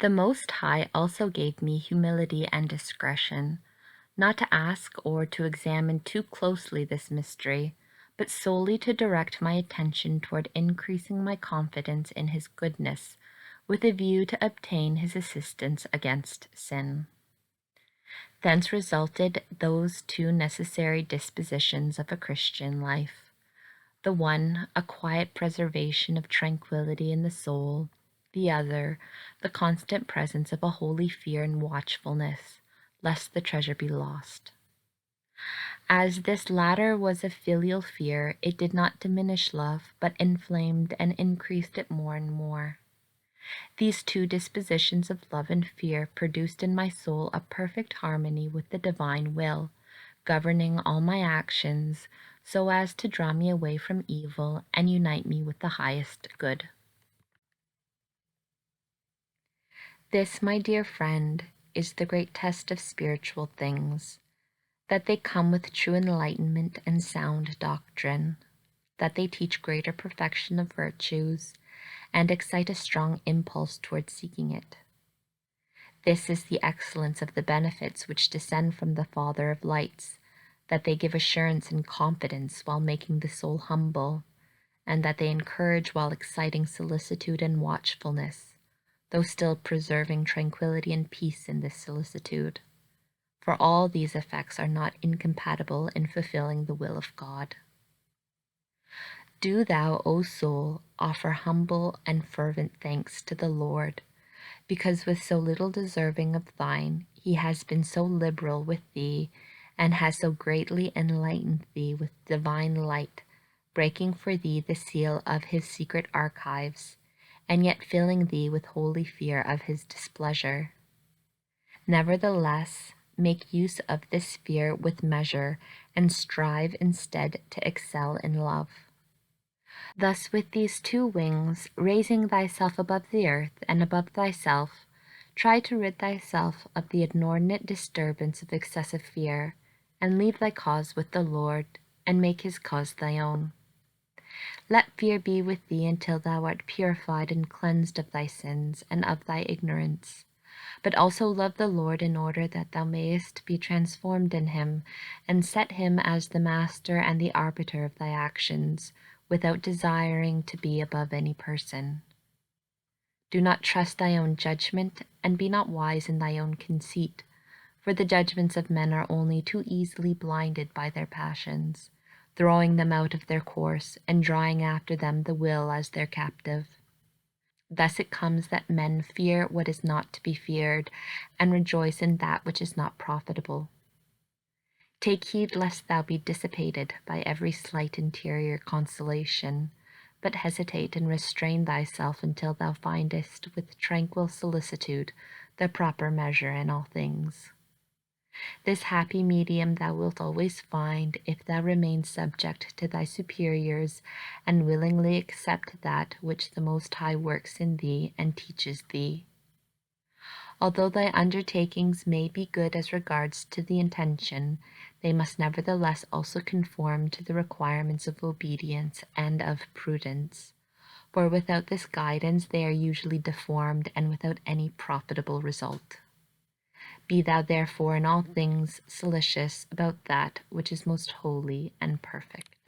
The Most High also gave me humility and discretion, not to ask or to examine too closely this mystery, but solely to direct my attention toward increasing my confidence in His goodness, with a view to obtain His assistance against sin. Thence resulted those two necessary dispositions of a Christian life. The one, a quiet preservation of tranquility in the soul; the other, the constant presence of a holy fear and watchfulness, lest the treasure be lost. As this latter was a filial fear, it did not diminish love, but inflamed and increased it more and more. These two dispositions of love and fear produced in my soul a perfect harmony with the divine will, governing all my actions, so as to draw me away from evil and unite me with the highest good. This, my dear friend, is the great test of spiritual things, that they come with true enlightenment and sound doctrine, that they teach greater perfection of virtues, and excite a strong impulse towards seeking it. This is the excellence of the benefits which descend from the Father of lights, that they give assurance and confidence while making the soul humble, and that they encourage while exciting solicitude and watchfulness, though still preserving tranquility and peace in this solicitude. For all these effects are not incompatible in fulfilling the will of God. Do thou, O soul, offer humble and fervent thanks to the Lord, because with so little deserving of thine, He has been so liberal with thee, and has so greatly enlightened thee with divine light, breaking for thee the seal of His secret archives, and yet filling thee with holy fear of His displeasure. Nevertheless, make use of this fear with measure, and strive instead to excel in love. Thus with these two wings, raising thyself above the earth and above thyself, try to rid thyself of the inordinate disturbance of excessive fear, and leave thy cause with the Lord, and make His cause thy own. Let fear be with thee until thou art purified and cleansed of thy sins and of thy ignorance, but also love the Lord in order that thou mayest be transformed in Him, and set Him as the master and the arbiter of thy actions, without desiring to be above any person. Do not trust thy own judgment, and be not wise in thy own conceit, for the judgments of men are only too easily blinded by their passions, throwing them out of their course, and drawing after them the will as their captive. Thus it comes that men fear what is not to be feared, and rejoice in that which is not profitable. Take heed lest thou be dissipated by every slight interior consolation, but hesitate and restrain thyself until thou findest with tranquil solicitude the proper measure in all things. This happy medium thou wilt always find if thou remain subject to thy superiors and willingly accept that which the Most High works in thee and teaches thee. Although thy undertakings may be good as regards to the intention, they must nevertheless also conform to the requirements of obedience and of prudence, for without this guidance they are usually deformed and without any profitable result. Be thou therefore in all things solicitous about that which is most holy and perfect.